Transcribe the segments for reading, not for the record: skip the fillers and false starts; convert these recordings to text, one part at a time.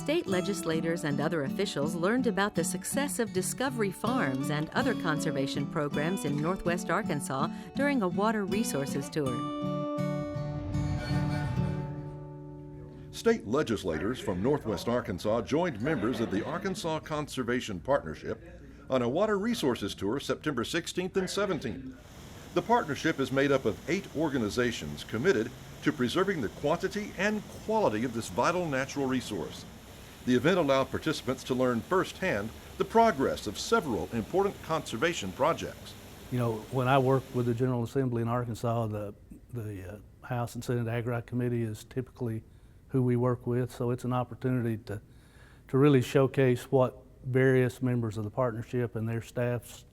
State legislators and other officials learned about the success of Discovery Farms and other conservation programs in Northwest Arkansas during a water resources tour. State legislators from Northwest Arkansas joined members of the Arkansas Conservation Partnership on a water resources tour September 16th and 17th. The partnership is made up of 8 organizations committed to preserving the quantity and quality of this vital natural resource. The event allowed participants to learn firsthand the progress of several important conservation projects. You know, when I work with the General Assembly in Arkansas, the House and Senate Agri Committee is typically who we work with, so it's an opportunity to really showcase what various members of the partnership and their staffs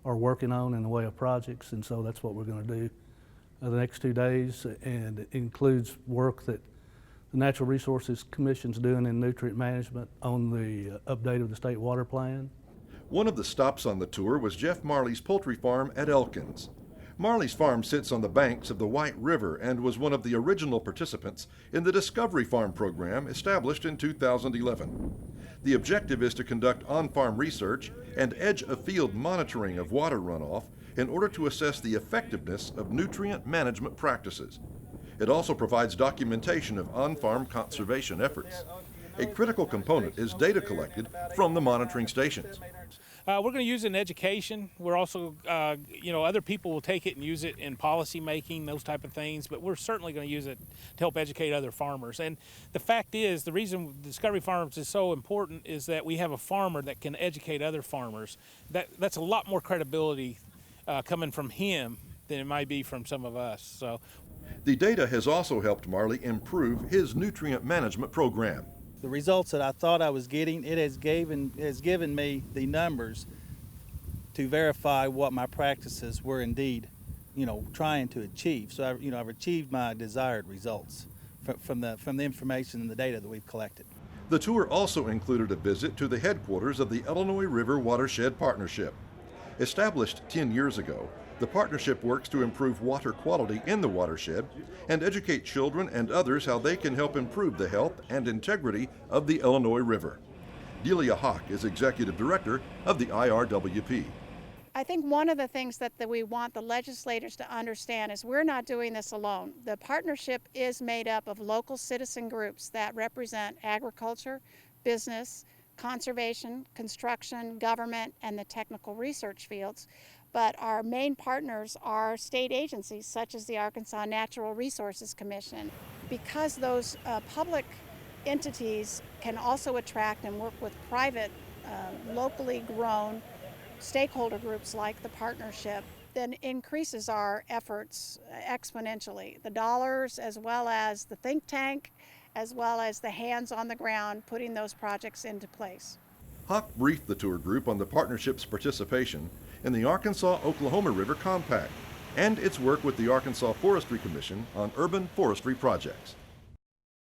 are working on in the way of projects, and so that's what we're going to do the next 2 days, and it includes work that the Natural Resources Commission's doing in nutrient management on the update of the state water plan. One of the stops on the tour was Jeff Marley's poultry farm at Elkins. Marley's farm sits on the banks of the White River and was one of the original participants in the Discovery Farm program established in 2011. The objective is to conduct on-farm research and edge-of-field monitoring of water runoff in order to assess the effectiveness of nutrient management practices. It also provides documentation of on-farm conservation efforts. A critical component is data collected from the monitoring stations. We're going to use it in education. We're also, other people will take it and use it in policy making, those type of things, but we're certainly going to use it to help educate other farmers. And the fact is, the reason Discovery Farms is so important is that we have a farmer that can educate other farmers. That's a lot more credibility coming from him than it might be from some of us. So, the data has also helped Marley improve his nutrient management program. The results that I thought I was getting, it has given me the numbers to verify what my practices were indeed, trying to achieve. So I've achieved my desired results from the information and the data that we've collected. The tour also included a visit to the headquarters of the Illinois River Watershed Partnership. Established 10 years ago, the partnership works to improve water quality in the watershed and educate children and others how they can help improve the health and integrity of the Illinois River. Delia Hawk is Executive Director of the IRWP. I think one of the things that we want the legislators to understand is we're not doing this alone. The partnership is made up of local citizen groups that represent agriculture, business, conservation, construction, government, and the technical research fields. But our main partners are state agencies such as the Arkansas Natural Resources Commission. Because those public entities can also attract and work with private, locally grown stakeholder groups like the partnership, then increases our efforts exponentially. The dollars as well as the think tank, as well as the hands on the ground putting those projects into place. Hawk briefed the tour group on the partnership's participation in the Arkansas-Oklahoma River Compact and its work with the Arkansas Forestry Commission on urban forestry projects.